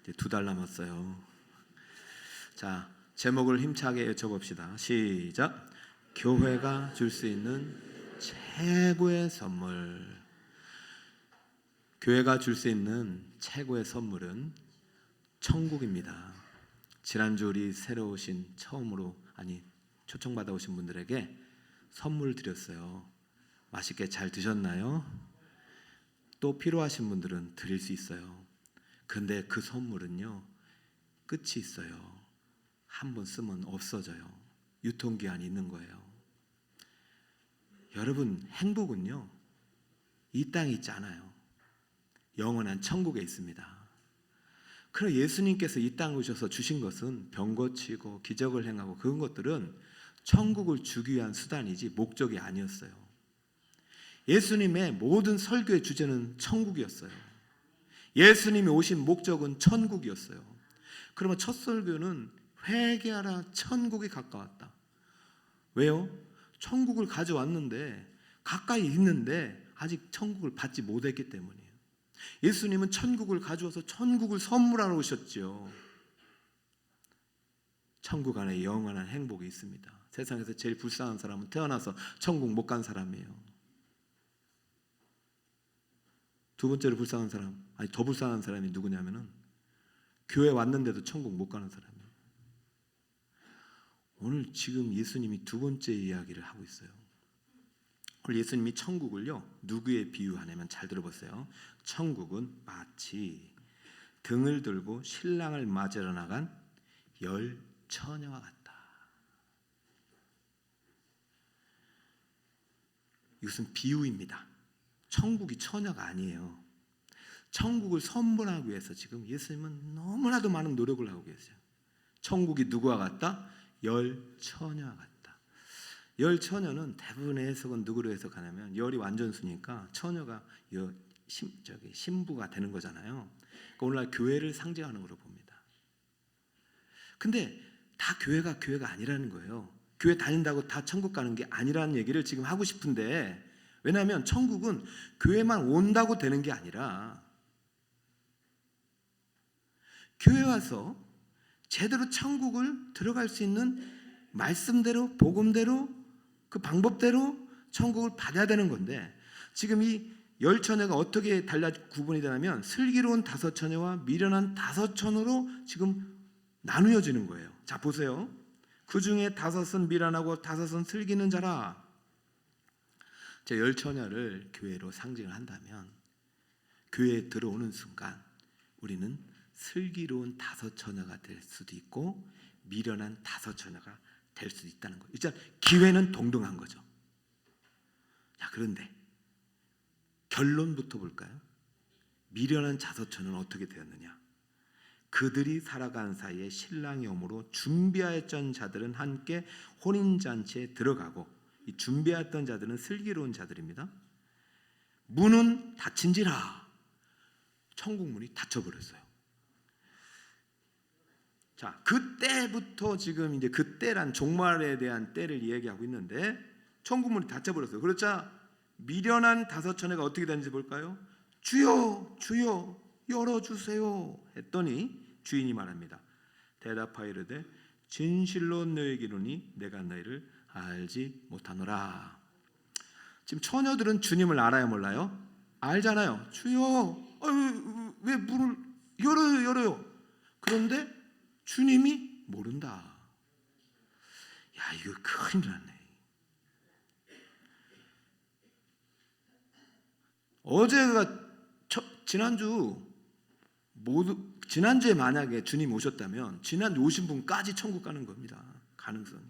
이제 2달 남았어요. 자, 제목을 힘차게 외쳐봅시다. 시작. 교회가 줄 수 있는 최고의 선물. 교회가 줄 수 있는 최고의 선물은 천국입니다. 지난주 우리 새로 오신 초청받아 오신 분들에게 선물 드렸어요. 맛있게 잘 드셨나요? 또 필요하신 분들은 드릴 수 있어요. 근데 그 선물은요, 끝이 있어요. 한 번 쓰면 없어져요. 유통기한이 있는 거예요. 여러분, 행복은요, 이 땅에 있지 않아요. 영원한 천국에 있습니다. 그래, 예수님께서 이 땅에 오셔서 주신 것은 병 고치고 기적을 행하고 그런 것들은 천국을 주기 위한 수단이지 목적이 아니었어요. 예수님의 모든 설교의 주제는 천국이었어요. 예수님이 오신 목적은 천국이었어요. 그러면 첫 설교는 회개하라, 천국이 가까웠다. 왜요? 천국을 가져왔는데, 가까이 있는데 아직 천국을 받지 못했기 때문이에요. 예수님은 천국을 가져와서 천국을 선물하러 오셨죠. 천국 안에 영원한 행복이 있습니다. 세상에서 제일 불쌍한 사람은 태어나서 천국 못 간 사람이에요. 두 번째로 불쌍한 사람, 더 불쌍한 사람이 누구냐면은 교회 왔는데도 천국 못 가는 사람이에요. 오늘 지금 예수님이 두 번째 이야기를 하고 있어요. 오늘 예수님이 천국을요, 누구에 비유하냐면 잘 들어보세요. 천국은 마치 등을 들고 신랑을 맞으러 나간 10 처녀와 같다. 이것은 비유입니다. 천국이 처녀가 아니에요. 천국을 선물하기 위해서 지금 예수님은 너무나도 많은 노력을 하고 계세요. 천국이 누구와 같다? 10 처녀와 같다. 10 처녀는 대부분의 해석은 누구로 해석하냐면, 10이 완전수니까 처녀가 신부가 되는 거잖아요. 그러니까 오늘날 교회를 상징하는 걸로 봅니다. 근데 다 교회가 아니라는 거예요. 교회 다닌다고 다 천국 가는 게 아니라는 얘기를 지금 하고 싶은데, 왜냐하면 천국은 교회만 온다고 되는 게 아니라 교회 와서 제대로 천국을 들어갈 수 있는 말씀대로, 복음대로, 그 방법대로 천국을 받아야 되는 건데, 지금 이 10 처녀가 어떻게 구분이 되냐면 슬기로운 5 처녀와 미련한 5 처녀로 지금 나누어지는 거예요. 자, 보세요. 그 중에 5은 미련하고 5은 슬기는 자라. 10 처녀를 교회로 상징을 한다면, 교회에 들어오는 순간 우리는 슬기로운 5 처녀가 될 수도 있고 미련한 5 처녀가 될 수도 있다는 거예요. 일단 기회는 동등한 거죠. 자, 그런데 결론부터 볼까요? 미련한 5 처녀는 어떻게 되었느냐? 그들이 살아간 사이에 신랑이 오므로 준비하였던 자들은 함께 혼인잔치에 들어가고, 이 준비했던 자들은 슬기로운 자들입니다. 문은 닫힌지라. 천국 문이 닫혀버렸어요. 자, 그때부터 지금 이제 그때란 종말에 대한 때를 이야기하고 있는데, 천국 문이 닫혀버렸어요. 그렇자 미련한 5 처녀가 어떻게 되는지 볼까요? 주여, 주여, 열어주세요 했더니 주인이 말합니다. 대답하여 이르되 진실로 너에게 이르노니 내가 너희를 알지 못하노라. 지금 처녀들은 주님을 알아요, 몰라요? 알잖아요. 주여, 왜 문을 열어요. 그런데 주님이 모른다. 야, 이거 큰일 났네. 지난주에 만약에 주님 오셨다면 지난주 오신 분까지 천국 가는 겁니다. 가능성이.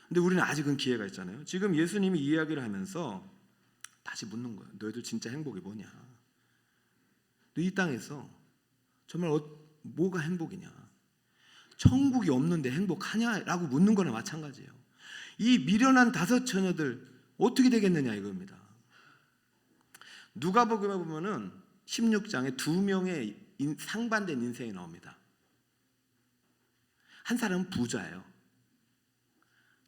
근데 우리는 아직은 기회가 있잖아요. 지금 예수님이 이야기를 하면서 다시 묻는 거예요. 너희들 진짜 행복이 뭐냐? 너 이 땅에서 정말 뭐가 행복이냐? 천국이 없는데 행복하냐라고 묻는 거나 마찬가지예요. 이 미련한 5 처녀들 어떻게 되겠느냐 이겁니다. 누가복음에 보면은 16장에 2명의 상반된 인생이 나옵니다. 한 사람은 부자예요.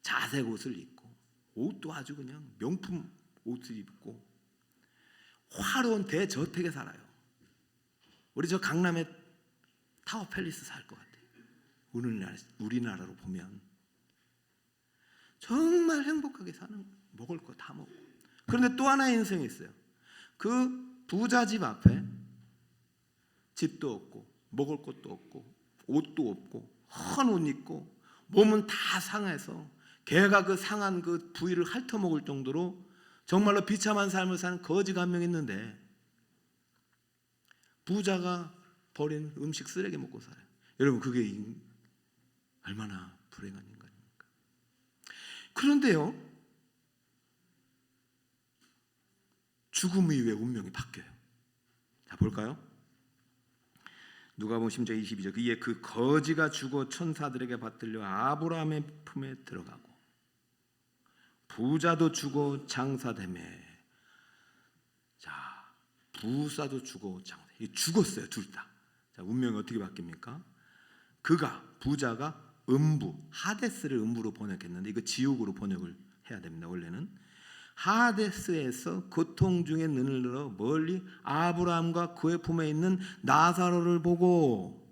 자색 옷을 입고, 옷도 아주 그냥 명품 옷을 입고 화려한 대저택에 살아요. 우리 저 강남에 타워 팰리스 살 것 같아요. 우리나라로 보면 정말 행복하게 사는 거예요. 먹을 거 다 먹고. 그런데 또 하나의 인생이 있어요. 그 부자 집 앞에 집도 없고 먹을 것도 없고 옷도 없고 헌 옷 입고 몸은 다 상해서 걔가 그 상한 그 부위를 핥아먹을 정도로 정말로 비참한 삶을 사는 거지가 한 명 있는데 부자가 버린 음식 쓰레기 먹고 살아요. 여러분 그게 얼마나 불행한 인간입니까? 그런데요, 죽음 이후에 운명이 바뀌어요. 자, 볼까요? 누가복음 10장 22절. 이에 그 거지가 죽어 천사들에게 받들려 아브라함의 품에 들어가고 부자도 죽어 장사되매. 자, 부자도 죽어 장사. 죽었어요, 둘 다. 자, 운명이 어떻게 바뀝니까? 부자가 음부, 하데스를 음부로 번역했는데 이거 지옥으로 번역을 해야 됩니다. 원래는 하데스에서 고통 중에 눈을 들어 멀리 아브라함과 그의 품에 있는 나사로를 보고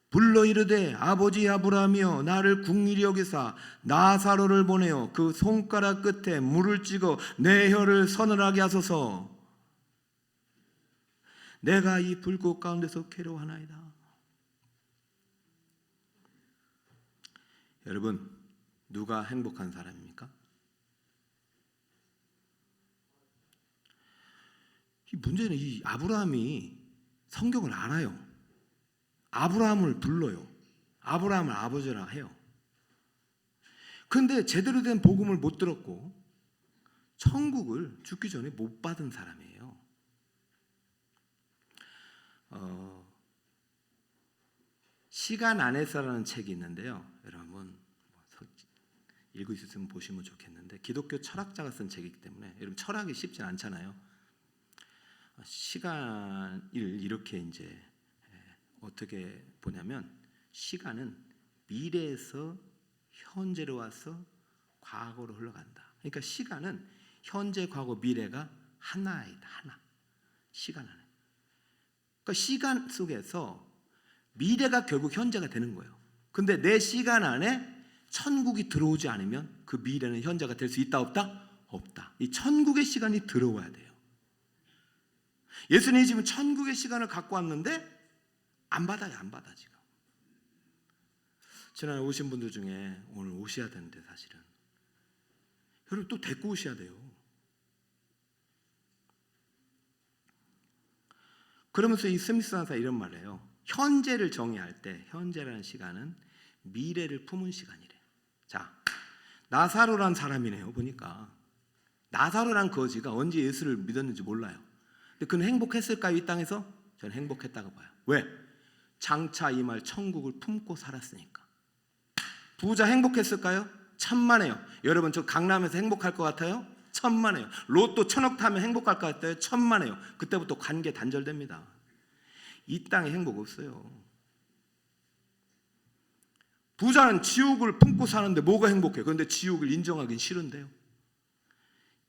불러 이르되 아버지 아브라함이여 나를 긍휼히 여기사 나사로를 보내어 그 손가락 끝에 물을 찍어 내 혀를 서늘하게 하소서. 내가 이 불꽃 가운데서 괴로워하나이다. 여러분, 누가 행복한 사람입니까? 이 문제는 이 아브라함이 성경을 알아요. 아브라함을 불러요. 아브라함을 아버지라 해요. 그런데 제대로 된 복음을 못 들었고 천국을 죽기 전에 못 받은 사람이에요. 시간 안에서라는 책이 있는데요. 여러분 읽고 있으면 보시면 좋겠는데 기독교 철학자가 쓴 책이기 때문에 여러분 철학이 쉽지 않잖아요. 시간을 이렇게 이제 어떻게 보냐면 시간은 미래에서 현재로 와서 과거로 흘러간다. 그러니까 시간은 현재, 과거, 미래가 하나이다. 하나. 시간 안에. 그러니까 시간 속에서 미래가 결국 현재가 되는 거예요. 근데 내 시간 안에 천국이 들어오지 않으면 그 미래는 현재가 될 수 있다 없다? 없다. 이 천국의 시간이 들어와야 돼요. 예수님이 지금 천국의 시간을 갖고 왔는데 안 받아요. 안 받아 지금. 지난해 오신 분들 중에 오늘 오셔야 되는데 사실은 여러분 또 데리고 오셔야 돼요. 그러면서 이 스미스 한사 이런 말을 해요. 현재를 정의할 때 현재라는 시간은 미래를 품은 시간이래. 자, 나사로란 사람이네요. 보니까 나사로란 거지가 언제 예수를 믿었는지 몰라요. 근데 그는 행복했을까요? 이 땅에서? 저는 행복했다고 봐요. 왜? 장차 임할 천국을 품고 살았으니까. 부자 행복했을까요? 천만에요. 여러분 저 강남에서 행복할 것 같아요? 천만에요. 로또 1000억 타면 행복할 것 같아요? 천만에요. 그때부터 관계 단절됩니다. 이 땅에 행복 없어요. 부자는 지옥을 품고 사는데 뭐가 행복해요? 그런데 지옥을 인정하긴 싫은데요.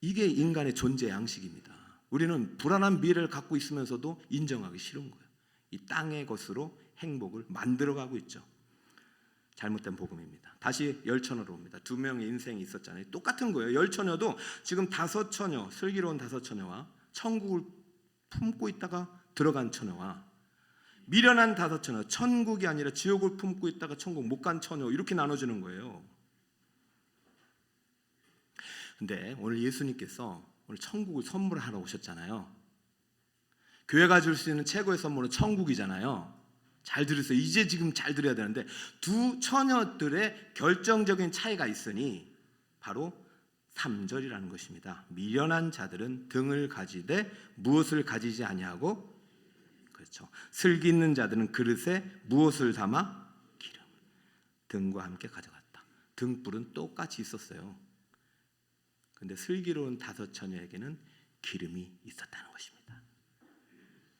이게 인간의 존재 양식입니다. 우리는 불안한 미래를 갖고 있으면서도 인정하기 싫은 거예요. 이 땅의 것으로 행복을 만들어가고 있죠. 잘못된 복음입니다. 다시 열처녀로 옵니다. 두 명의 인생이 있었잖아요. 똑같은 거예요. 열처녀도 지금 5처녀, 슬기로운 5처녀와 천국을 품고 있다가 들어간 처녀와 미련한 5처녀, 천국이 아니라 지옥을 품고 있다가 천국 못 간 처녀, 이렇게 나눠지는 거예요. 근데 오늘 예수님께서 오늘 천국을 선물하러 오셨잖아요. 교회가 줄 수 있는 최고의 선물은 천국이잖아요. 잘 들으세요. 이제 지금 잘 들어야 되는데 두 처녀들의 결정적인 차이가 있으니 바로 3절이라는 것입니다. 미련한 자들은 등을 가지되 무엇을 가지지 아니하고, 그렇죠, 슬기 있는 자들은 그릇에 무엇을 담아? 기름. 등과 함께 가져갔다. 등불은 똑같이 있었어요. 근데 슬기로운 5처녀에게는 기름이 있었다는 것입니다.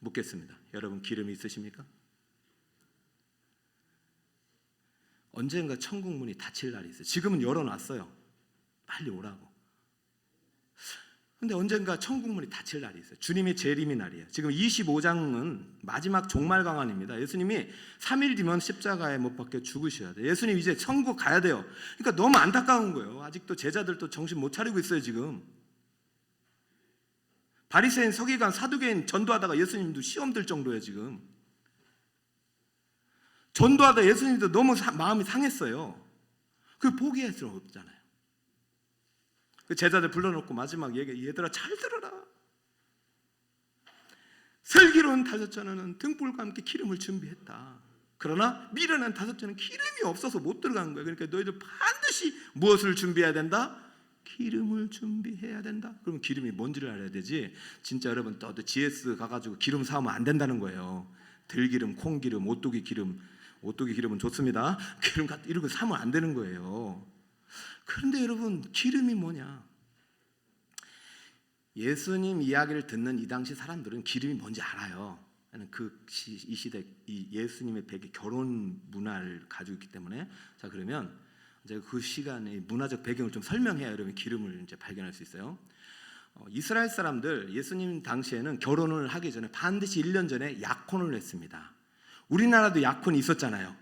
묻겠습니다. 여러분 기름이 있으십니까? 언젠가 천국 문이 닫힐 날이 있어요. 지금은 열어놨어요. 빨리 오라고. 근데 언젠가 천국문이 닫힐 날이 있어요. 주님의 재림의 날이에요. 지금 25장은 마지막 종말 강환입니다. 예수님이 3일 뒤면 십자가에 못 박혀 죽으셔야 돼요. 예수님 이제 천국 가야 돼요. 그러니까 너무 안타까운 거예요. 아직도 제자들도 정신 못 차리고 있어요. 지금 바리새인, 서기관, 사두개인 전도하다가 예수님도 시험 들 정도예요. 지금 전도하다 예수님도 너무 마음이 상했어요. 그 포기할 수 없잖아요. 그 제자들 불러놓고 마지막 얘기, 얘들아 잘 들어라. 슬기로운 5자는 등불과 함께 기름을 준비했다. 그러나 미련한 5자는 기름이 없어서 못 들어간 거예요. 그러니까 너희들 반드시 무엇을 준비해야 된다? 기름을 준비해야 된다. 그러면 기름이 뭔지를 알아야 되지. 진짜 여러분 또 GS 가가지고 기름 사오면 안 된다는 거예요. 들기름, 콩기름, 오뚜기 기름은 좋습니다. 기름 이런 거 사면 안 되는 거예요. 그런데 여러분 기름이 뭐냐? 예수님 이야기를 듣는 이 당시 사람들은 기름이 뭔지 알아요. 이 시대 이 예수님의 배경 결혼 문화를 가지고 있기 때문에 자 그러면 이제 그 시간의 문화적 배경을 좀 설명해야 여러분 기름을 이제 발견할 수 있어요. 이스라엘 사람들 예수님 당시에는 결혼을 하기 전에 반드시 1년 전에 약혼을 했습니다. 우리나라도 약혼이 있었잖아요.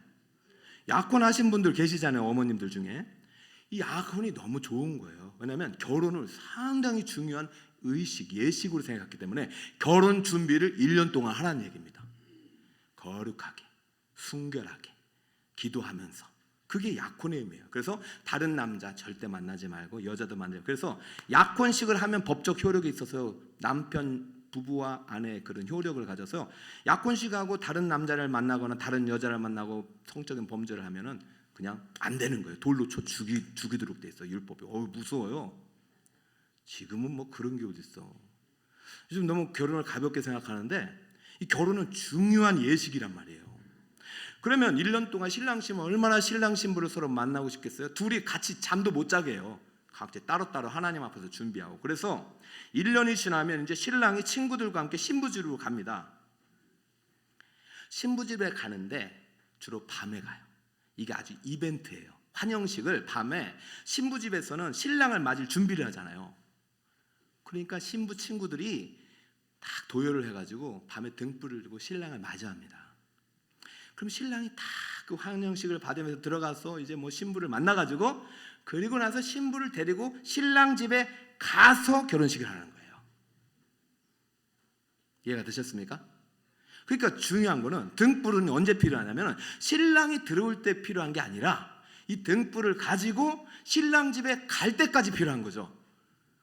약혼하신 분들 계시잖아요. 어머님들 중에. 이 약혼이 너무 좋은 거예요. 왜냐하면 결혼을 상당히 중요한 의식, 예식으로 생각했기 때문에 결혼 준비를 1년 동안 하라는 얘기입니다. 거룩하게, 순결하게, 기도하면서. 그게 약혼의 의미예요. 그래서 다른 남자 절대 만나지 말고 여자도 만나지 말고. 그래서 약혼식을 하면 법적 효력이 있어서 남편, 부부와 아내의 그런 효력을 가져서 약혼식하고 다른 남자를 만나거나 다른 여자를 만나고 성적인 범죄를 하면은 그냥 안 되는 거예요. 돌로 쳐 죽이도록 돼 있어 율법이. 무서워요. 지금은 뭐 그런 게 어디 있어. 요즘 너무 결혼을 가볍게 생각하는데 이 결혼은 중요한 예식이란 말이에요. 그러면 1년 동안 신랑 신부 얼마나 신랑 신부를 서로 만나고 싶겠어요? 둘이 같이 잠도 못 자게 해요. 각자 따로따로 하나님 앞에서 준비하고. 그래서 1년이 지나면 이제 신랑이 친구들과 함께 신부집으로 갑니다. 신부집에 가는데 주로 밤에 가요. 이게 아주 이벤트예요. 환영식을 밤에 신부집에서는 신랑을 맞을 준비를 하잖아요. 그러니까 신부 친구들이 딱 도열을 해가지고 밤에 등불을 들고 신랑을 맞이합니다. 그럼 신랑이 딱 그 환영식을 받으면서 들어가서 이제 뭐 신부를 만나가지고 그리고 나서 신부를 데리고 신랑 집에 가서 결혼식을 하는 거예요. 이해가 되셨습니까? 그러니까 중요한 거는 등불은 언제 필요하냐면 신랑이 들어올 때 필요한 게 아니라 이 등불을 가지고 신랑 집에 갈 때까지 필요한 거죠.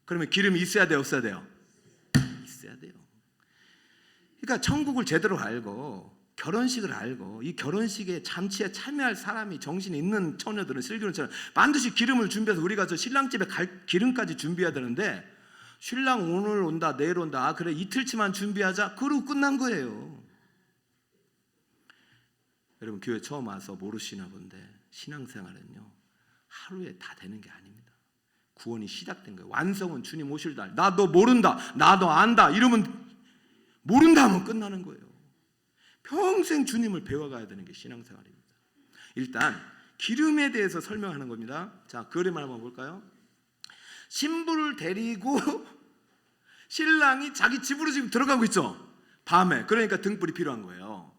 그러면 기름이 있어야 돼요, 없어야 돼요? 있어야 돼요. 그러니까 천국을 제대로 알고 결혼식을 알고 이 결혼식에 잔치에 참여할 사람이 정신이 있는 처녀들은 슬기로운처럼 반드시 기름을 준비해서 우리가 저 신랑 집에 갈 기름까지 준비해야 되는데 신랑 오늘 온다 내일 온다 그래 이틀치만 준비하자 그러고 끝난 거예요. 여러분 교회 처음 와서 모르시나 본데 신앙생활은요 하루에 다 되는 게 아닙니다. 구원이 시작된 거예요. 완성은 주님 오실 날. 나 너 모른다 나 너 안다 이러면 모른다 하면 끝나는 거예요. 평생 주님을 배워가야 되는 게 신앙생활입니다. 일단 기름에 대해서 설명하는 겁니다. 자, 그림을 한번 볼까요? 신부를 데리고 신랑이 자기 집으로 지금 들어가고 있죠. 밤에. 그러니까 등불이 필요한 거예요.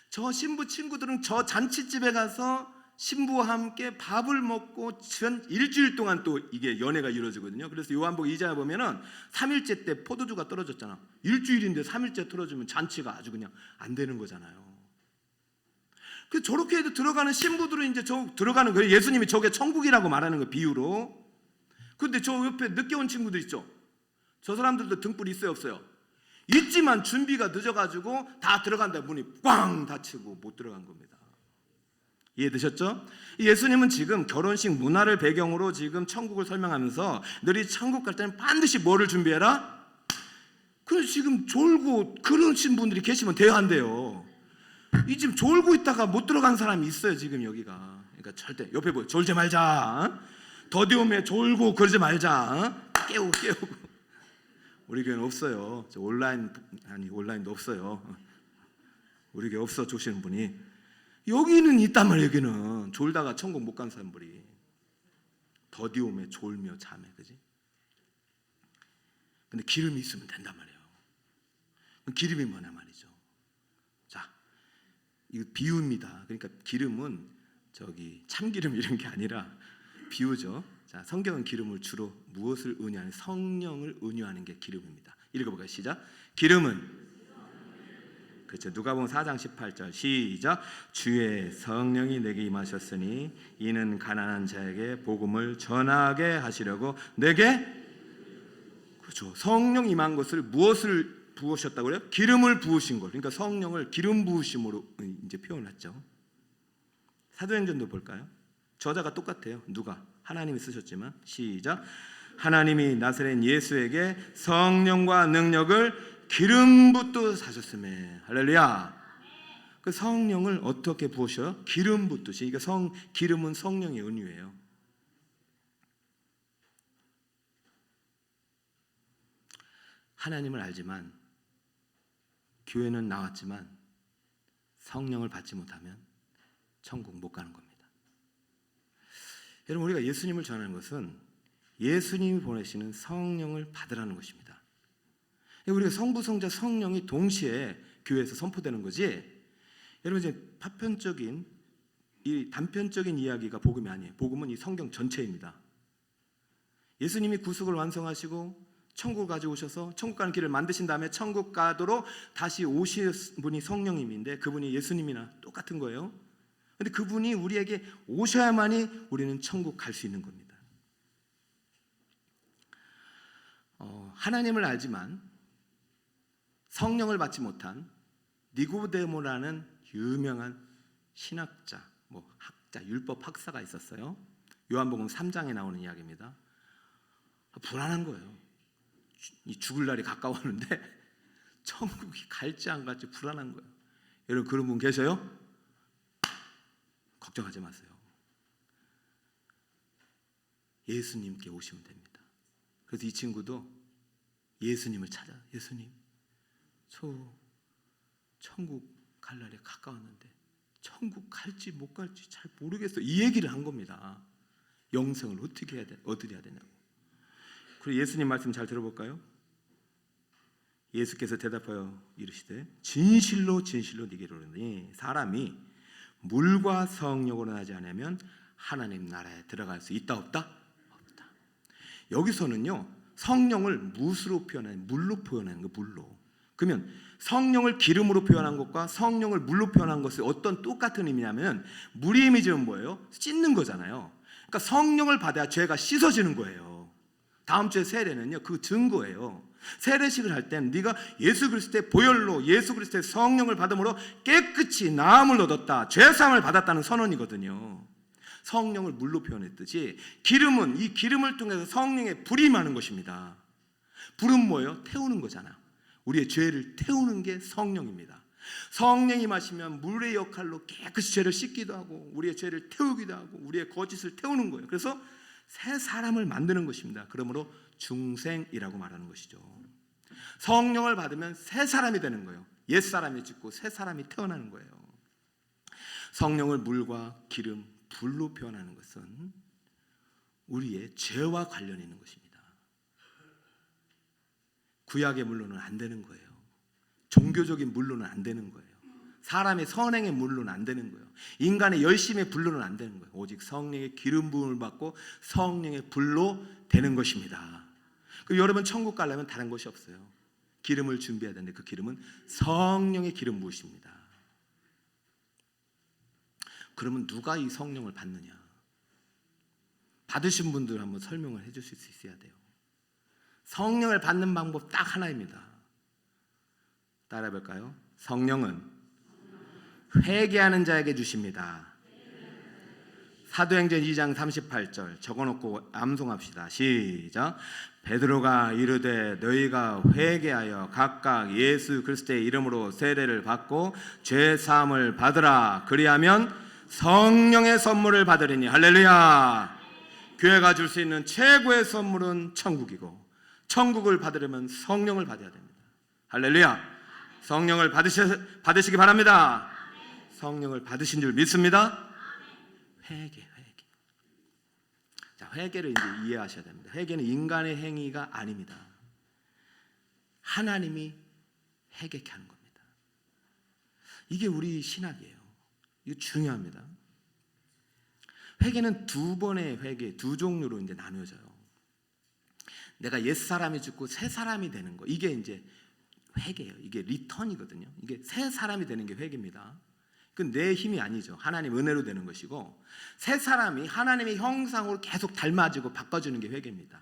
저 신부 친구들은 저 잔치집에 가서 신부와 함께 밥을 먹고 전 일주일 동안 또 이게 연애가 이루어지거든요. 그래서 요한복음 2장에 보면은 3일째 때 포도주가 떨어졌잖아. 일주일인데 3일째 떨어지면 잔치가 아주 그냥 안 되는 거잖아요. 그래서 저렇게 해도 들어가는 신부들은 이제 들어가는 거예요. 예수님이 저게 천국이라고 말하는 거 비유로. 근데 저 옆에 늦게 온 친구들 있죠. 저 사람들도 등불이 있어요, 없어요? 있지만 준비가 늦어가지고 다 들어간다 문이 꽝 닫히고 못 들어간 겁니다. 이해되셨죠? 예수님은 지금 결혼식 문화를 배경으로 지금 천국을 설명하면서 너희 천국 갈 때는 반드시 뭐를 준비해라? 그래서 지금 졸고 그러신 분들이 계시면 대화한대요. 이 지금 졸고 있다가 못 들어간 사람이 있어요 지금 여기가. 그러니까 절대 옆에 보여 졸지 말자. 더디 오면 졸고 그러지 말자. 깨우고. 우리 교회는 없어요. 온라인도 없어요. 우리 교회 없어 조시는 분이. 여기는 있단 말이에요. 여기는 졸다가 천국 못 간 사람들이 더디 오매 졸며 자매 그지? 근데 기름이 있으면 된단 말이에요. 기름이 뭐냐 말이죠. 자, 이거 비유입니다. 그러니까 기름은 참기름 이런 게 아니라 비유죠. 자, 성경은 기름을 주로 무엇을 의미하는, 성령을 의미하는 게 기름입니다. 읽어볼까요? 시작. 기름은, 그렇죠. 누가복음 4장 18절 시작. 주의 성령이 내게 임하셨으니 이는 가난한 자에게 복음을 전하게 하시려고 내게, 그렇죠. 성령 임한 것을 무엇을 부으셨다고 그래요? 기름을 부으신 것. 그러니까 성령을 기름 부으심으로 이제 표현했죠. 사도행전도 볼까요? 저자가 똑같아요. 누가? 하나님이 쓰셨지만 시작. 하나님이 나사렛 예수에게 성령과 능력을 기름 붓듯 하셨음에. 할렐루야. 그 성령을 어떻게 부으셔요? 기름 붓듯이. 그러니까 기름은 성령의 은유예요. 하나님을 알지만, 교회는 나왔지만 성령을 받지 못하면 천국 못 가는 겁니다. 여러분, 우리가 예수님을 전하는 것은 예수님이 보내시는 성령을 받으라는 것입니다. 우리가 성부, 성자, 성령이 동시에 교회에서 선포되는 거지. 여러분, 이제 이 단편적인 이야기가 복음이 아니에요. 복음은 이 성경 전체입니다. 예수님이 구속을 완성하시고 천국을 가지고 오셔서 천국 가는 길을 만드신 다음에 천국 가도록 다시 오실 분이 성령님인데, 그분이 예수님이나 똑같은 거예요. 근데 그분이 우리에게 오셔야만이 우리는 천국 갈 수 있는 겁니다. 하나님을 알지만 성령을 받지 못한 니고데모라는 유명한 신학자, 학자, 율법 학사가 있었어요. 요한복음 3장에 나오는 이야기입니다. 불안한 거예요. 죽을 날이 가까웠는데 천국이 갈지 안 갈지 불안한 거예요. 여러분, 그런 분 계셔요? 걱정하지 마세요. 예수님께 오시면 됩니다. 그래서 이 친구도 예수님을 찾아. 예수님, 저 천국 갈 날이 가까웠는데 천국 갈지 못 갈지 잘 모르겠어요. 이 얘기를 한 겁니다. 영생을 어떻게 해야 되냐고. 그리고 예수님 말씀 잘 들어볼까요? 예수께서 대답하여 이르시되 진실로 진실로 네게 이르노니 사람이 물과 성령으로 나지 않으면 하나님 나라에 들어갈 수 있다 없다? 없다. 여기서는요, 성령을 무엇으로 표현하는, 물로 표현하는 거, 물로. 그러면 성령을 기름으로 표현한 것과 성령을 물로 표현한 것이 어떤 똑같은 의미냐면, 물의 이미지는 뭐예요? 씻는 거잖아요. 그러니까 성령을 받아야 죄가 씻어지는 거예요. 다음 주에 세례는요, 그 증거예요. 세례식을 할 때는 네가 예수 그리스도의 보혈로 예수 그리스도의 성령을 받음으로 깨끗이 나음을 얻었다, 죄사함을 받았다는 선언이거든요. 성령을 물로 표현했듯이 기름은, 이 기름을 통해서 성령의 불이 임하는 것입니다. 불은 뭐예요? 태우는 거잖아. 우리의 죄를 태우는 게 성령입니다. 성령이 마시면 물의 역할로 깨끗이 죄를 씻기도 하고 우리의 죄를 태우기도 하고 우리의 거짓을 태우는 거예요. 그래서 새 사람을 만드는 것입니다. 그러므로 중생이라고 말하는 것이죠. 성령을 받으면 새 사람이 되는 거예요. 옛 사람이 죽고 새 사람이 태어나는 거예요. 성령을 물과 기름, 불로 표현하는 것은 우리의 죄와 관련이 있는 것입니다. 구약의 물로는 안 되는 거예요. 종교적인 물로는 안 되는 거예요. 사람의 선행의 물로는 안 되는 거예요. 인간의 열심의 불로는 안 되는 거예요. 오직 성령의 기름 부음을 받고 성령의 불로 되는 것입니다. 여러분, 천국 가려면 다른 것이 없어요. 기름을 준비해야 되는데 그 기름은 성령의 기름 부으십니다. 그러면 누가 이 성령을 받느냐? 받으신 분들 한번 설명을 해 주실 수 있어야 돼요. 성령을 받는 방법 딱 하나입니다. 따라해 볼까요? 성령은 회개하는 자에게 주십니다. 사도행전 2장 38절 적어놓고 암송합시다. 시작. 베드로가 이르되 너희가 회개하여 각각 예수 그리스도의 이름으로 세례를 받고 죄 사함을 받으라. 그리하면 성령의 선물을 받으리니. 할렐루야. 교회가 줄 수 있는 최고의 선물은 천국이고, 천국을 받으려면 성령을 받아야 됩니다. 할렐루야. 성령을 받으시기 바랍니다. 성령을 받으신 줄 믿습니다. 회개. 자, 회개를 이제 이해하셔야 됩니다. 회개는 인간의 행위가 아닙니다. 하나님이 회개케 하는 겁니다. 이게 우리 신학이에요. 이거 중요합니다. 회개는 두 번의 회개, 두 종류로 이제 나누어져요. 내가 옛 사람이 죽고 새 사람이 되는 거, 이게 이제 회개예요. 이게 리턴이거든요. 이게 새 사람이 되는 게 회개입니다. 그건 내 힘이 아니죠. 하나님 은혜로 되는 것이고, 새 사람이 하나님의 형상으로 계속 닮아지고 바꿔주는 게 회개입니다.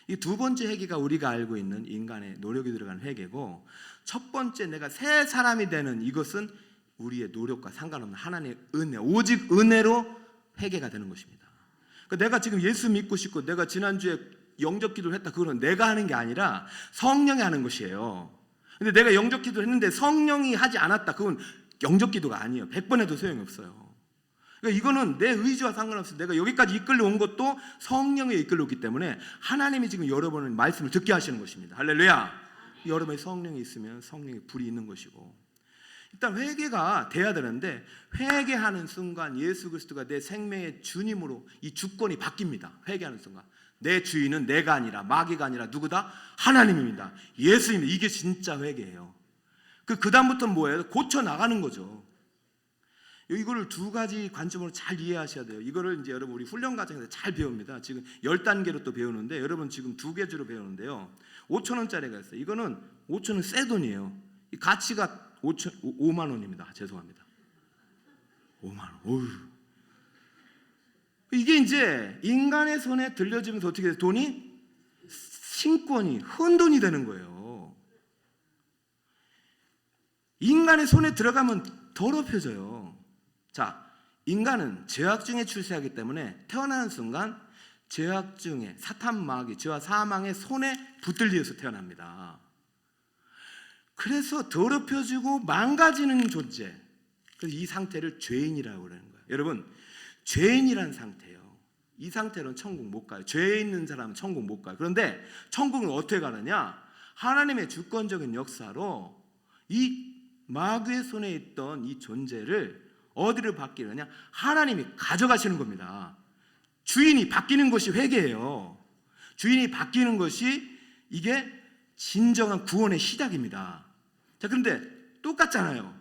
이 두 번째 회개가 우리가 알고 있는 인간의 노력이 들어간 회개고, 첫 번째 내가 새 사람이 되는 이것은 우리의 노력과 상관없는 하나님의 은혜, 오직 은혜로 회개가 되는 것입니다. 그러니까 내가 지금 예수 믿고 싶고 내가 지난주에 영접 기도를 했다, 그거는 내가 하는 게 아니라 성령이 하는 것이에요. 근데 내가 영접 기도를 했는데 성령이 하지 않았다, 그건 영접 기도가 아니에요. 100번 해도 소용이 없어요. 그러니까 이거는 내 의지와 상관없이 내가 여기까지 이끌려 온 것도 성령이 이끌려 왔기 때문에 하나님이 지금 여러분의 말씀을 듣게 하시는 것입니다. 할렐루야. 여러분의 성령이 있으면 성령의 불이 있는 것이고, 일단 회개가 돼야 되는데, 회개하는 순간 예수 그리스도가 내 생명의 주님으로 이 주권이 바뀝니다. 회개하는 순간 내 주인은 내가 아니라 마귀가 아니라 누구다? 하나님입니다. 예수님입니다. 이게 진짜 회개예요. 그 다음부터는 뭐예요? 고쳐 나가는 거죠. 이거를 두 가지 관점으로 잘 이해하셔야 돼요. 이거를 이제 여러분 우리 훈련 과정에서 잘 배웁니다. 지금 10단계로 또 배우는데, 여러분 지금 2개주로 배우는데요. 5,000원짜리가 있어요. 이거는 5,000원 새 돈이에요. 이 가치가 5만 원입니다. 죄송합니다. 5만 원. 어휴. 이게 이제 인간의 손에 들려지면서 어떻게 돼요? 돈이 신권이 헌돈이 되는 거예요. 인간의 손에 들어가면 더럽혀져요. 자, 인간은 죄악 중에 출세하기 때문에 태어나는 순간 죄악 중에 사탄 마귀, 죄와 사망의 손에 붙들려서 태어납니다. 그래서 더럽혀지고 망가지는 존재, 그래서 이 상태를 죄인이라고 그러는 거예요. 여러분, 죄인이란 상태예요. 이 상태로는 천국 못 가요. 죄 있는 사람은 천국 못 가요. 그런데 천국은 어떻게 가느냐? 하나님의 주권적인 역사로 이 마귀의 손에 있던 이 존재를 어디를 바뀌느냐? 하나님이 가져가시는 겁니다. 주인이 바뀌는 것이 회개예요. 주인이 바뀌는 것이 이게 진정한 구원의 시작입니다. 자, 그런데 똑같잖아요.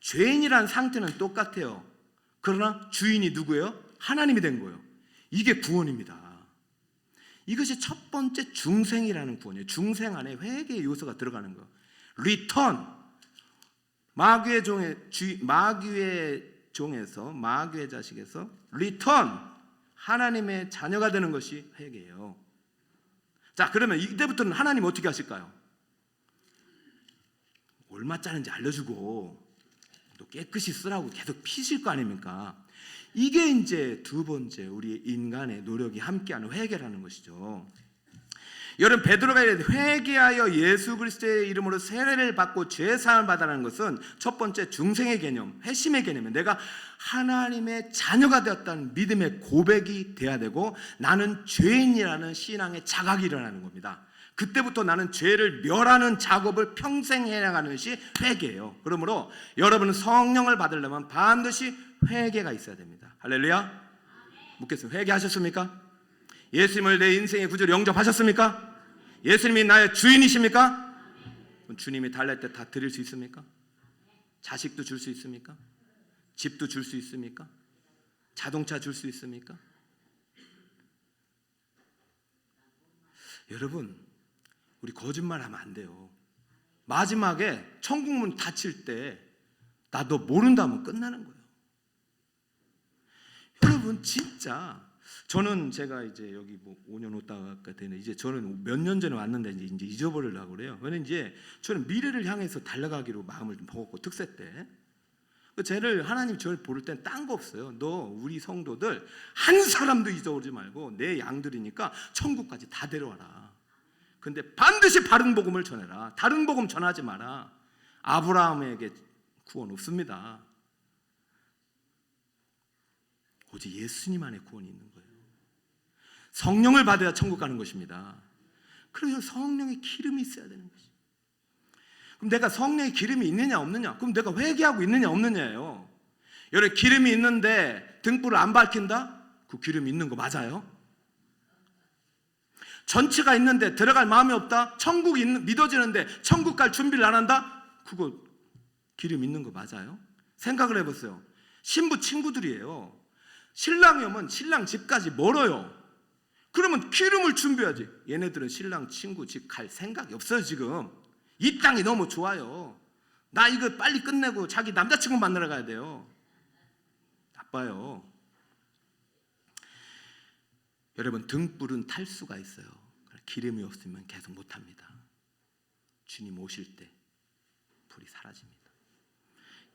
죄인이라는 상태는 똑같아요. 그러나 주인이 누구예요? 하나님이 된 거예요. 이게 구원입니다. 이것이 첫 번째 중생이라는 구원이에요. 중생 안에 회개의 요소가 들어가는 거예요. 리턴. 마귀의 종에서 마귀의 자식에서 리턴, 하나님의 자녀가 되는 것이 회개예요. 자, 그러면 이때부터는 하나님 어떻게 하실까요? 얼마짜리인지 알려주고 또 깨끗이 쓰라고 계속 피실 거 아닙니까? 이게 이제 두 번째 우리 인간의 노력이 함께하는 회개라는 것이죠. 여러분, 베드로가 회개하여 예수 그리스도의 이름으로 세례를 받고 죄사함을 받아라는 것은 첫 번째 중생의 개념, 회심의 개념이에요. 내가 하나님의 자녀가 되었다는 믿음의 고백이 돼야 되고, 나는 죄인이라는 신앙의 자각이 일어나는 겁니다. 그때부터 나는 죄를 멸하는 작업을 평생 해나가는 것이 회개예요. 그러므로 여러분은 성령을 받으려면 반드시 회개가 있어야 됩니다. 할렐루야. 묻겠습니다. 회개하셨습니까? 예수님을 내 인생의 구주로 영접하셨습니까? 예수님이 나의 주인이십니까? 주님이 달랄 때 다 드릴 수 있습니까? 자식도 줄 수 있습니까? 집도 줄 수 있습니까? 자동차 줄 수 있습니까? 여러분, 우리 거짓말하면 안 돼요. 마지막에 천국문 닫힐 때 나 너 모른다면 끝나는 거예요. 여러분, 진짜 저는 제가 이제 여기 뭐 5년 왔다가 되네. 이제 저는 몇 년 전에 왔는데 이제 잊어버리려고 그래요. 왜냐면 이제 저는 미래를 향해서 달려가기로 마음을 좀 먹었고, 특세 때 쟤를 하나님 저를 부를 땐 딴 거 없어요. 너 우리 성도들 한 사람도 잊어버리지 말고 내 양들이니까 천국까지 다 데려와라. 근데 반드시 바른 복음을 전해라. 다른 복음 전하지 마라. 아브라함에게 구원 없습니다. 오직 예수님 안에 구원이 있는 거예요. 성령을 받아야 천국 가는 것입니다. 그래서 성령의 기름이 있어야 되는 것이죠. 그럼 내가 성령의 기름이 있느냐 없느냐? 그럼 내가 회개하고 있느냐 없느냐예요. 여러분, 기름이 있는데 등불을 안 밝힌다? 그 기름이 있는 거 맞아요? 전체가 있는데 들어갈 마음이 없다? 천국이 믿어지는데 천국 갈 준비를 안 한다? 그거 기름 있는 거 맞아요? 생각을 해보세요. 신부 친구들이에요. 신랑이 오면 신랑 집까지 멀어요. 그러면 기름을 준비해야지. 얘네들은 신랑 친구 집 갈 생각이 없어요. 지금 이 땅이 너무 좋아요. 나 이거 빨리 끝내고 자기 남자친구 만나러 가야 돼요. 나빠요. 여러분, 등불은 탈 수가 있어요. 기름이 없으면 계속 못합니다. 주님 오실 때 불이 사라집니다.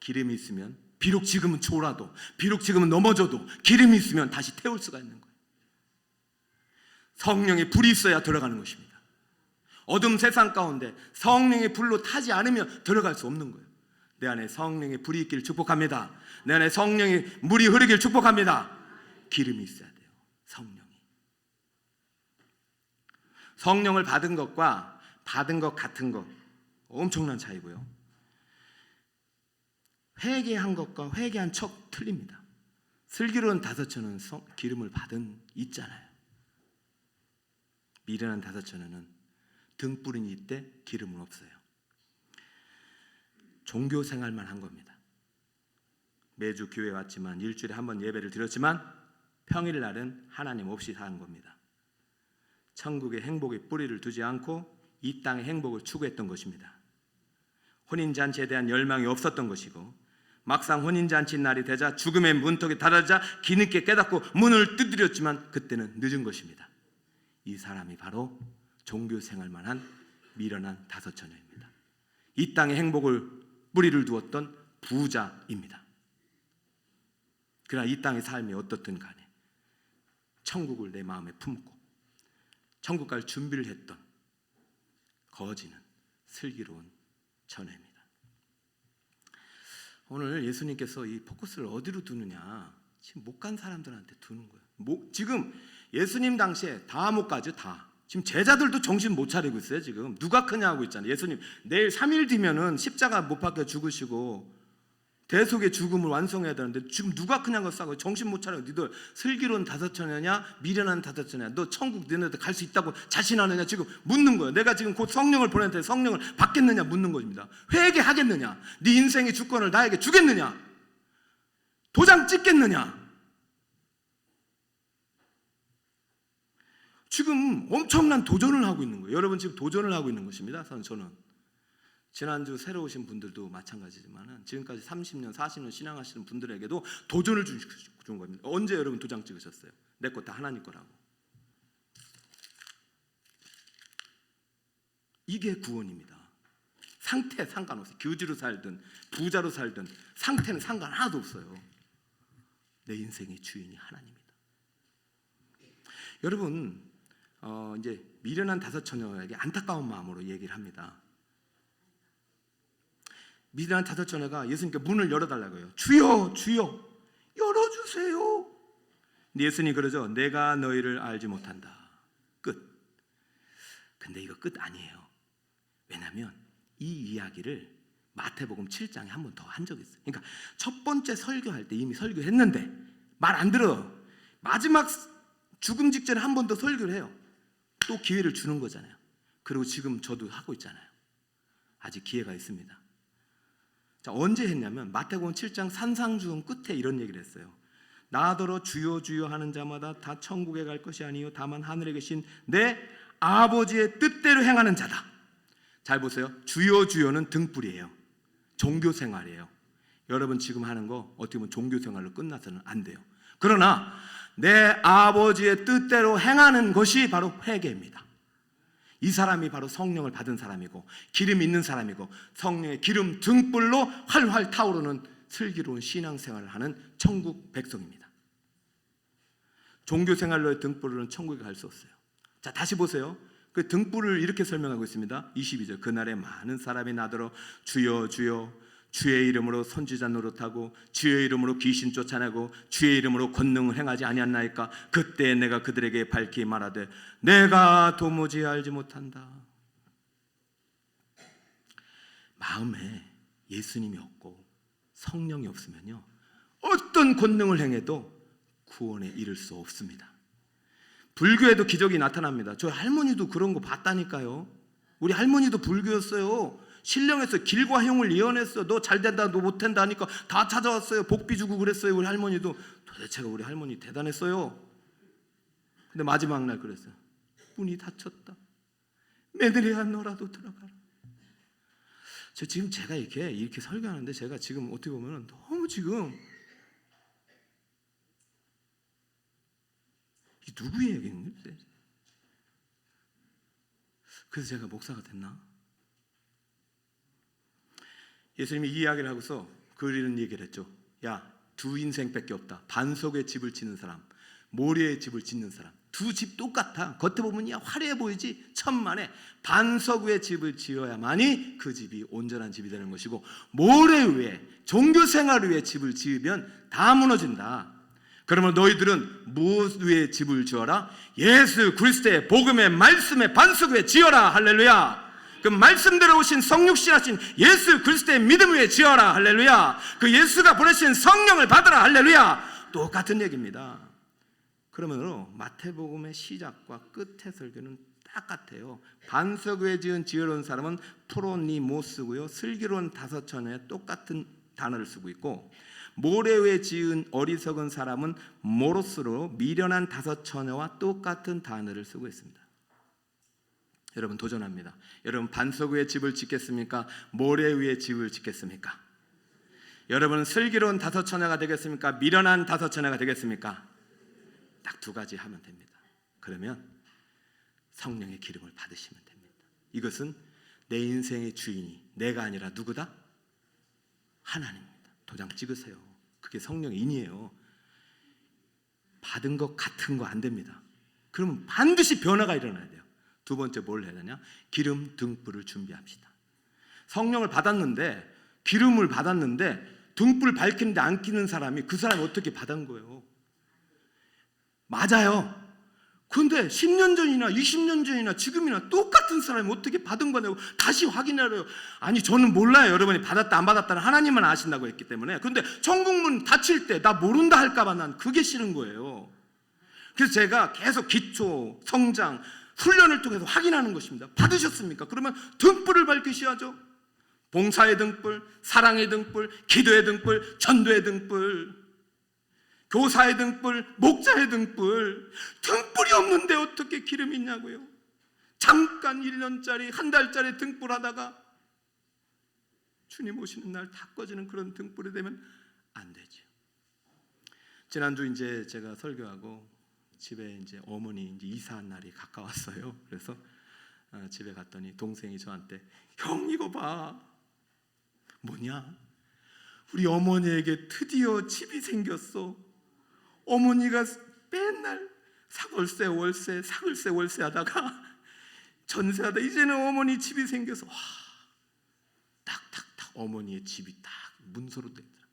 기름이 있으면 비록 지금은 졸아도, 비록 지금은 넘어져도 기름이 있으면 다시 태울 수가 있는 거예요. 성령의 불이 있어야 들어가는 것입니다. 어둠 세상 가운데 성령의 불로 타지 않으면 들어갈 수 없는 거예요. 내 안에 성령의 불이 있기를 축복합니다. 내 안에 성령의 물이 흐르기를 축복합니다. 기름이 있어야 돼요. 성령을 받은 것과 받은 것 같은 것 엄청난 차이고요. 회개한 것과 회개한 척 틀립니다. 슬기로운 다섯처는 기름을 받은 있잖아요. 미련한 다섯처는 등불은 있대 기름은 없어요. 종교 생활만 한 겁니다. 매주 교회 왔지만 일주일에 한 번 예배를 드렸지만 평일날은 하나님 없이 사는 겁니다. 천국의 행복의 뿌리를 두지 않고 이 땅의 행복을 추구했던 것입니다. 혼인잔치에 대한 열망이 없었던 것이고 막상 혼인잔치 날이 되자 죽음의 문턱에 달하자 뒤늦게 깨닫고 문을 두드렸지만 그때는 늦은 것입니다. 이 사람이 바로 종교생활만 한 미련한 다섯처녀입니다. 이 땅의 행복을 뿌리를 두었던 부자입니다. 그러나 이 땅의 삶이 어떻든 간에 천국을 내 마음에 품고 천국 갈 준비를 했던 거지는 슬기로운 처녀입니다. 오늘 예수님께서 이 포커스를 어디로 두느냐, 지금 못 간 사람들한테 두는 거예요. 지금 예수님 당시에 다 못 가죠. 다. 지금 제자들도 정신 못 차리고 있어요. 지금 누가 크냐 하고 있잖아요. 예수님 내일 3일 뒤면은 십자가 못 박혀 죽으시고 대속의 죽음을 완성해야 되는데 지금 누가 크냐고 싸고 정신 못 차려. 너희들 슬기로운 다섯처녀냐 미련한 다섯처녀냐, 너 천국 너네들 갈 수 있다고 자신하느냐 지금 묻는 거예요. 내가 지금 곧 성령을 보내는데 성령을 받겠느냐 묻는 것입니다. 회개하겠느냐, 네 인생의 주권을 나에게 주겠느냐, 도장 찍겠느냐. 지금 엄청난 도전을 하고 있는 거예요. 여러분 지금 도전을 하고 있는 것입니다. 저는 지난주 새로 오신 분들도 마찬가지지만 지금까지 30년, 40년 신앙하시는 분들에게도 도전을 준 겁니다. 언제 여러분 도장 찍으셨어요? 내 거 다 하나님 거라고. 이게 구원입니다. 상태 상관없어요. 교주로 살든 부자로 살든 상태는 상관 하나도 없어요. 내 인생의 주인이 하나님이다. 여러분 이제 미련한 다섯처녀에게 안타까운 마음으로 얘기를 합니다. 미련한 다섯처녀가 예수님께 문을 열어달라고 해요. 주여 주여 열어주세요. 근데 예수님이 그러죠. 내가 너희를 알지 못한다. 끝. 근데 이거 끝 아니에요. 왜냐하면 이 이야기를 마태복음 7장에 한 번 더 한 적이 있어요. 그러니까 첫 번째 설교할 때 이미 설교했는데 말 안 들어. 마지막 죽음 직전에 한 번 더 설교를 해요. 또 기회를 주는 거잖아요. 그리고 지금 저도 하고 있잖아요. 아직 기회가 있습니다. 자, 언제 했냐면 마태복음 7장 산상주음 끝에 이런 얘기를 했어요. 나더러 주여 주여 하는 자마다 다 천국에 갈 것이 아니요 다만 하늘에 계신 내 아버지의 뜻대로 행하는 자다. 잘 보세요. 주여 주여는 등불이에요. 종교생활이에요. 여러분 지금 하는 거 어떻게 보면 종교생활로 끝나서는 안 돼요. 그러나 내 아버지의 뜻대로 행하는 것이 바로 회개입니다. 이 사람이 바로 성령을 받은 사람이고 기름이 있는 사람이고 성령의 기름 등불로 활활 타오르는 슬기로운 신앙생활을 하는 천국 백성입니다. 종교생활로의 등불로는 천국에 갈 수 없어요. 자, 다시 보세요. 그 등불을 이렇게 설명하고 있습니다. 22절. 그날에 많은 사람이 나더러 주여 주여 주의 이름으로 선지자 노릇하고 주의 이름으로 귀신 쫓아내고 주의 이름으로 권능을 행하지 아니하나이까. 그때 내가 그들에게 밝히 말하되 내가 도무지 알지 못한다. 마음에 예수님이 없고 성령이 없으면요 어떤 권능을 행해도 구원에 이를 수 없습니다. 불교에도 기적이 나타납니다. 저희 할머니도 그런 거 봤다니까요. 우리 할머니도 불교였어요. 신령에서 길과 형을 예언했어. 너 잘된다, 너 못된다 하니까 다 찾아왔어요. 복비 주고 그랬어요. 우리 할머니도. 도대체가 우리 할머니 대단했어요. 근데 마지막 날 그랬어요. 문이 닫혔다. 며느리야 너라도 들어가라. 지금 제가 이렇게 설교하는데 제가 지금 어떻게 보면 너무 지금 이 누구의 얘기인가? 그래서 제가 목사가 됐나? 예수님이 이 이야기를 하고서 그리는 얘기를 했죠. 야, 두 인생밖에 없다. 반석의 집을 짓는 사람, 모래의 집을 짓는 사람. 두 집 똑같아. 겉에 보면 화려해 보이지 천만에 반석 위에 집을 지어야만이 그 집이 온전한 집이 되는 것이고, 모래 위에 종교생활 위에 집을 지으면 다 무너진다. 그러면 너희들은 무엇 위에 집을 지어라? 예수 그리스도의 복음의 말씀의 반석 위에 지어라. 할렐루야. 그 말씀대로 오신 성육신하신 예수 그리스도의 믿음 위에 지어라. 할렐루야. 그 예수가 보내신 성령을 받아라. 할렐루야. 똑같은 얘기입니다. 그러므로 마태복음의 시작과 끝의 설교는 똑같아요. 반석 위에 지은 지혜로운 사람은 프로니모스고요, 슬기로운 다섯 처녀에 똑같은 단어를 쓰고 있고, 모래 위에 지은 어리석은 사람은 모로스로 미련한 다섯 처녀와 똑같은 단어를 쓰고 있습니다. 여러분 도전합니다. 여러분 반석 위에 집을 짓겠습니까? 모래 위에 집을 짓겠습니까? 여러분은 슬기로운 다섯 처녀가 되겠습니까? 미련한 다섯 처녀가 되겠습니까? 딱 두 가지 하면 됩니다. 그러면 성령의 기름을 받으시면 됩니다. 이것은 내 인생의 주인이 내가 아니라 누구다? 하나님입니다. 도장 찍으세요. 그게 성령의 인이에요. 받은 것 같은 거 안 됩니다. 그러면 반드시 변화가 일어나야 돼요. 두 번째 뭘 해야 되냐? 기름 등불을 준비합시다. 성령을 받았는데, 기름을 받았는데 등불 밝히는데 안 끼는 사람이 그 사람이 어떻게 받은 거예요? 맞아요. 근데 10년 전이나 20년 전이나 지금이나 똑같은 사람이 어떻게 받은 거냐고 다시 확인하래요. 아니 저는 몰라요. 여러분이 받았다 안 받았다는 하나님만 아신다고 했기 때문에. 그런데 천국문 닫힐 때 나 모른다 할까 봐 난 그게 싫은 거예요. 그래서 제가 계속 기초, 성장, 훈련을 통해서 확인하는 것입니다. 받으셨습니까? 그러면 등불을 밝히셔야죠. 봉사의 등불, 사랑의 등불, 기도의 등불, 전도의 등불, 교사의 등불, 목자의 등불. 등불이 없는데 어떻게 기름이 있냐고요. 잠깐 1년짜리 한 달짜리 등불 하다가 주님 오시는 날 다 꺼지는 그런 등불이 되면 안 되죠. 지난주 이제 제가 설교하고 집에 이제 어머니 이제 이사한 날이 가까웠어요. 그래서 집에 갔더니 동생이 저한테, 형 이거 봐. 뭐냐? 우리 어머니에게 드디어 집이 생겼어. 어머니가 맨날 사골세 월세 사글세 월세 하다가 전세하다 이제는 어머니 집이 생겨서 와, 탁탁탁 어머니의 집이 딱 문서로 되더라.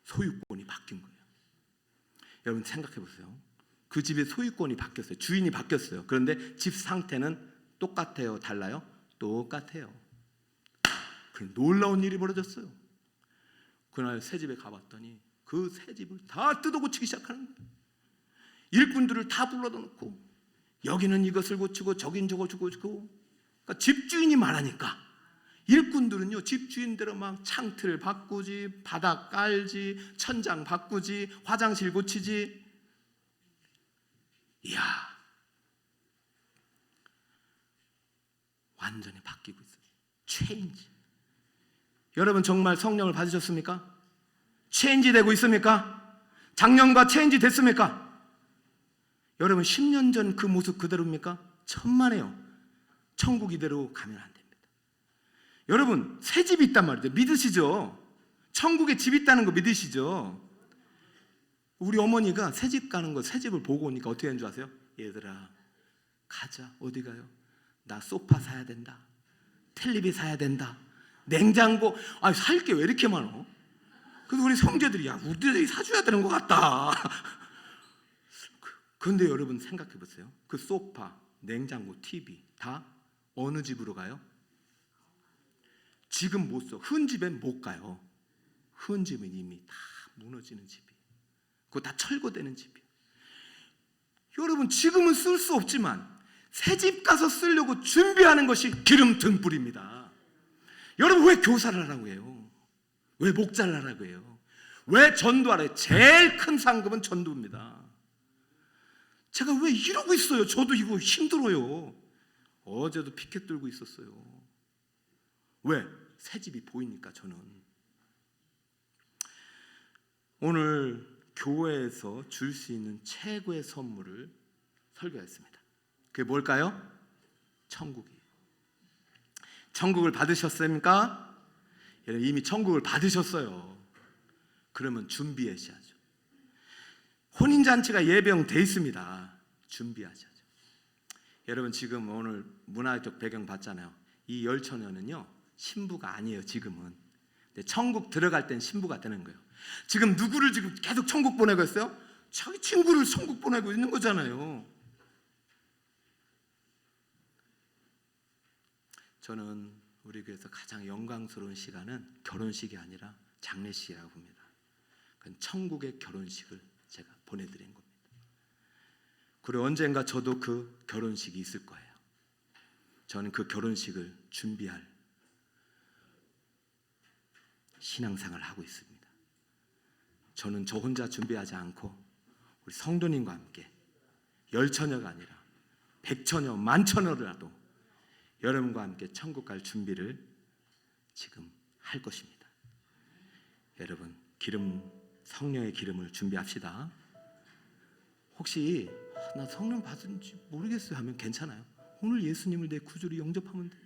소유권이 바뀐 거예요. 여러분 생각해 보세요. 그 집의 소유권이 바뀌었어요. 주인이 바뀌었어요. 그런데 집 상태는 똑같아요? 달라요? 똑같아요. 그럼 놀라운 일이 벌어졌어요. 그날 새 집에 가봤더니 그 새 집을 다 뜯어고치기 시작하는 거예요. 일꾼들을 다 불러다 놓고 여기는 이것을 고치고 저긴 저거 고치고. 그러니까 집주인이 말하니까 일꾼들은요 집주인대로 막 창틀 바꾸지, 바닥 깔지, 천장 바꾸지, 화장실 고치지. 이야, 완전히 바뀌고 있어요. 체인지. 여러분 정말 성령을 받으셨습니까? 체인지 되고 있습니까? 작년과 체인지 됐습니까? 여러분 10년 전 그 모습 그대로입니까? 천만에요. 천국 이대로 가면 안 됩니다. 여러분 새 집이 있단 말이죠. 믿으시죠? 천국에 집 있다는 거 믿으시죠? 우리 어머니가 새 집 가는 거, 새 집을 보고 오니까 어떻게 하는 줄 아세요? 얘들아 가자. 어디 가요? 나 소파 사야 된다, 텔레비 사야 된다, 냉장고. 아니 살 게 왜 이렇게 많어? 그래서 우리 형제들이 야 우리들이 사줘야 되는 것 같다. 그런데 여러분 생각해 보세요. 그 소파, 냉장고, TV 다 어느 집으로 가요? 지금 못 써. 흔 집엔 못 가요. 흔 집은 이미 다 무너지는 집이에요. 그거 다 철거되는 집이에요. 여러분 지금은 쓸 수 없지만 새집 가서 쓰려고 준비하는 것이 기름 등불입니다. 여러분 왜 교사를 하라고 해요? 왜 목자를 하라고 해요? 왜 전도하래요? 제일 큰 상급은 전도입니다. 제가 왜 이러고 있어요? 저도 이거 힘들어요. 어제도 피켓 들고 있었어요. 왜? 새집이 보이니까. 저는 오늘 교회에서 줄 수 있는 최고의 선물을 설교했습니다. 그게 뭘까요? 천국이에요. 천국을 받으셨습니까? 여러분 이미 천국을 받으셨어요. 그러면 준비하셔야죠. 혼인잔치가 예정돼 있습니다. 준비하셔야죠. 여러분 지금 오늘 문화적 배경 봤잖아요. 이 열처녀는요 신부가 아니에요. 지금은. 근데 천국 들어갈 땐 신부가 되는 거예요. 지금 누구를 지금 계속 천국 보내고 있어요? 자기 친구를 천국 보내고 있는 거잖아요. 저는 우리 교회에서 가장 영광스러운 시간은 결혼식이 아니라 장례식이라고 봅니다. 그건 천국의 결혼식을 제가 보내드린 겁니다. 그리고 언젠가 저도 그 결혼식이 있을 거예요. 저는 그 결혼식을 준비할 신앙생활을 하고 있습니다. 저는 저 혼자 준비하지 않고 우리 성도님과 함께 열처녀가 아니라 백처녀, 만처녀라도 여러분과 함께 천국 갈 준비를 지금 할 것입니다. 여러분 성령의 기름을 준비합시다. 혹시 나 성령 받은지 모르겠어요 하면 괜찮아요. 오늘 예수님을 내 구주로 영접하면 돼.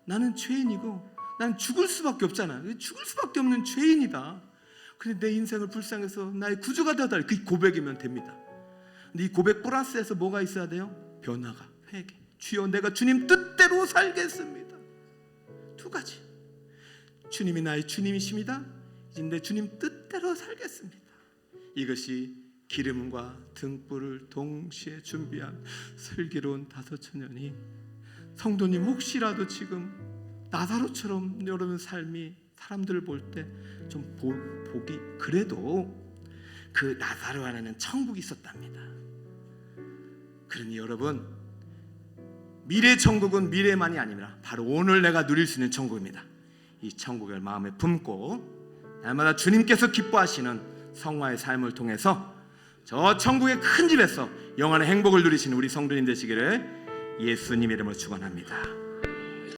나는 죄인이고 난 죽을 수밖에 없잖아. 죽을 수밖에 없는 죄인이다. 근데 내 인생을 불쌍해서 나의 구주가 되어달라. 그 고백이면 됩니다. 근데 이 고백 플러스에서 뭐가 있어야 돼요? 변화가, 회개. 주여 내가 주님 뜻대로 살겠습니다. 두 가지. 주님이 나의 주님이십니다. 이제 내 주님 뜻대로 살겠습니다. 이것이 기름과 등불을 동시에 준비한 슬기로운 다섯 처녀니 성도님 혹시라도 지금 나사로처럼 여러분 삶이 사람들을 볼 때 좀 보기 그래도 그 나사로 안에는 천국이 있었답니다. 그러니 여러분 미래 천국은 미래만이 아니라 바로 오늘 내가 누릴 수 있는 천국입니다. 이 천국을 마음에 품고 날마다 주님께서 기뻐하시는 성화의 삶을 통해서 저 천국의 큰 집에서 영원한 행복을 누리시는 우리 성도님 되시기를 예수님 이름으로 축원합니다.